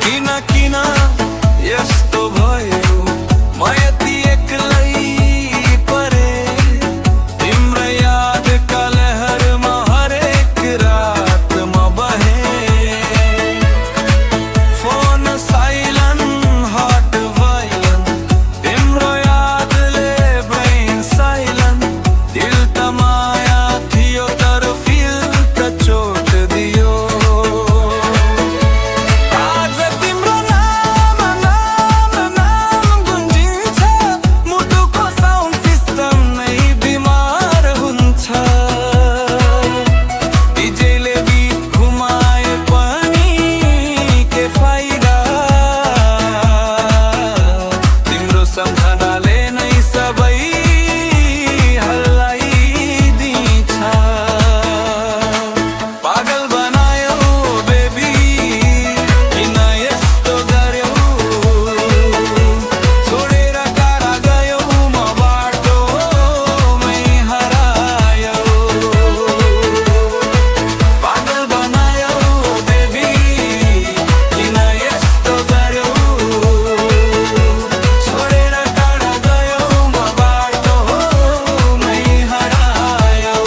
किन किन यस्तो भयो म यति एक्लै परे तिम्रो यादका लहरमा हरेक रात म बहे फोन साइलेन्ट हार्ट वाइलेन्ट तिम्रो यादले ब्रेन साइलेन्ट दिल त माया थियो तर फिल त चोट दियो आज तिम्रो नाम नाम नाम गुन्जिन्छ मुटुको साउन्ड सिस्टम नै बिमार हुन्छ डीजेले गीत घुमाए पनि के फाइदा तिम्रो सम्झनाले नै सबै हल्लाइदिन्छ पागल बनायो बेबी किन यस्तो गर्यौ छोडेर टाढा गयौ म बाटोमै हरायौ पागल बनायो बेबी किन यस्तो गर्यौ छोडेर टाढा गयौ म बाटोमै हरायौ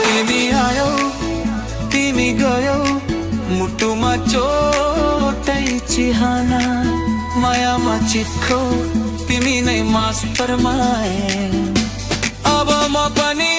तिमी आयौ तिमी गयौ मुटुमा चोटै चिहाना मायामा चितको तिमी नै मास्टर माए अब म पनि